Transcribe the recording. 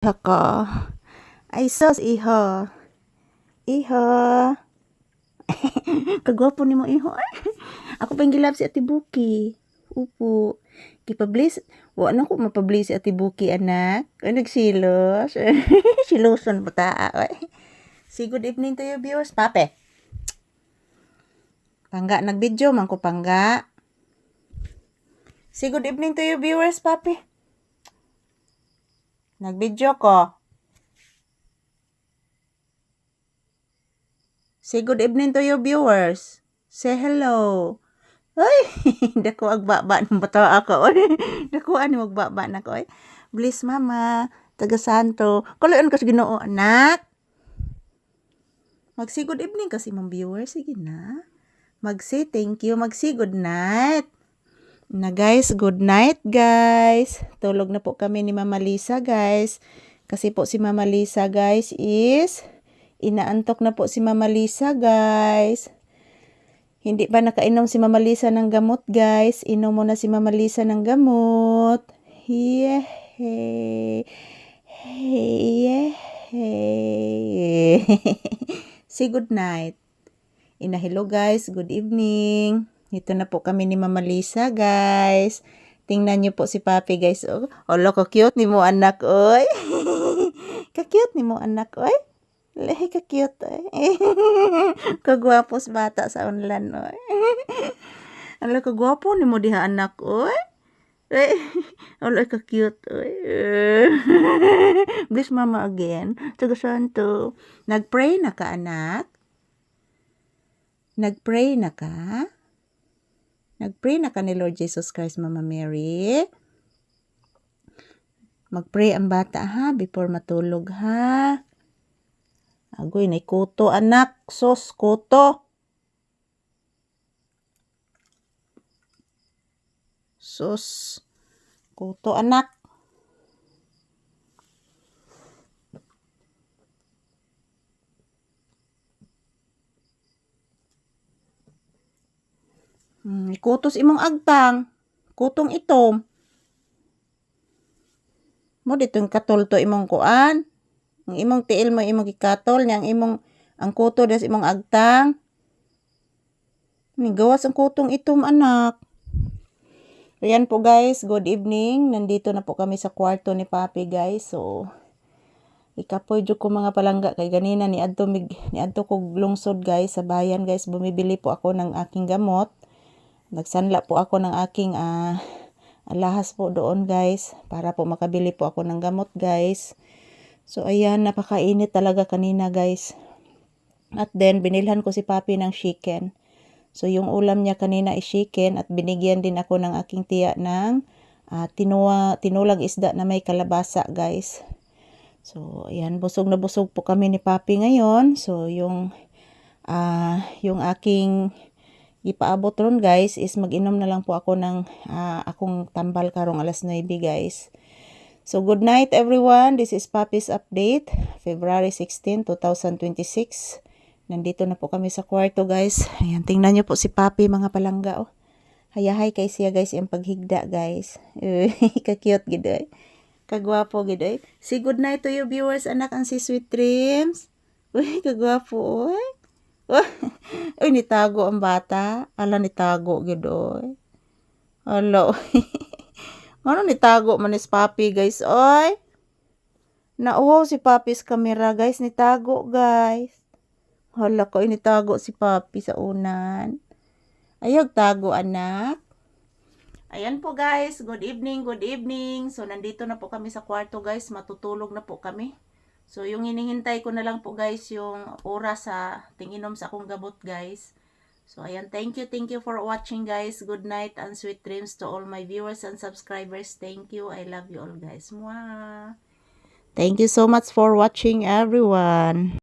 Ka. Ay sus, iho. Iho. Kagwapo ni mo, iho. Ako pa yung gilap si Ate Buki. Upo. Kipablis. Wala na ko mapablis si Ate Buki, anak. Ay, nagsilos. Siloson pa taa. Say good evening to you viewers. Pape. Pangga, nag-video man ko pangga. Say good evening to you viewers, Pape. Nag-video ko. Say good evening to you viewers. Say hello. Ay, dako agbaba ng bata ako. Dako ani magbaba na ko. Bless mama, taga Santo. Kaloon ka sa Ginoo, anak. Mag-say good evening kasi mong viewers, sige na. Mag-say thank you, mag-say good night. Na guys, good night guys. Tulog na po kami ni Mama Lisa guys. Kasi po si Mama Lisa guys is inaantok na po si Mama Lisa guys. Hindi pa nakainom si Mama Lisa ng gamot guys. Inom muna si Mama Lisa ng gamot. Yeah. Say good night. Hello guys, good evening. Ito na po kami ni Mama Lisa guys. Tingnan niyo po si Papi guys. Oh, olo, ka-cute ni mo anak oy. Ka-cute ni mo anak oy. Lehi ka-cute oy. Kagwapos bata sa online oy. Ala, kagwapo ni mo diha anak oy. Olo, ka-cute oy. Bless mama again. Taga Santo. Nag-pray na ka anak? Nag-pray na ka? Nag-pray na ka ni Lord Jesus Christ, Mama Mary? Mag-pray ang bata ha, before matulog ha. Agoy, na kuto anak. Sos, kuto. Sos, kuto anak. Kutos imong agtang. Kutong itom. Mo ditong katol to imong kuan. Ang imong tiil mo imong gikatol niyang imong ang kuto des imong agtang. Ni gawas ang kutong itom anak. Ayan po guys, good evening. Nandito na po kami sa kwarto ni Papi guys. So ikapoy jud ko mga palangga kay ganina ni adto ko lungsod guys sa bayan guys. Bumibili po ako ng aking gamot. Nagsanla po ako ng aking alahas po doon guys para po makabili po ako ng gamot guys. So ayan, napakainit talaga kanina guys. At then binilhan ko si Papi ng chicken. So yung ulam niya kanina is chicken at binigyan din ako ng aking tiya ng tinulang isda na may kalabasa guys. So ayan, busog na busog po kami ni Papi ngayon. So yung aking ipaabot ron guys is mag-inom na lang po ako ng akong tambal karong alas 9 guys. So good night everyone. This is Papi's update. February 16, 2026. Nandito na po kami sa kwarto guys. Ayan, tingnan niyo po si Papi mga palangga oh. Hayahay kay siya guys yung paghigda guys. Ka-cute gidoy. Kagwapo gidoy. Say good night to you viewers anak ang si Sweet Dreams. Uy, kagwapo oy. Uy, nitago ang bata. Ala, nitago gidoy. Ala, ano nitago man is Papi guys, oy. Nauwaw si Papi's camera guys, nitago guys. Hala ko, nitago si Papi sa unan. Ayog tago anak. Ayan po guys, good evening, good evening. So nandito na po kami sa kwarto guys, matutulog na po kami. So, yung hinihintay ko na lang po guys, yung oras sa tinginom sa akong gabot guys. So, ayan, thank you for watching guys. Good night and sweet dreams to all my viewers and subscribers. Thank you. I love you all guys. Mwah! Thank you so much for watching everyone.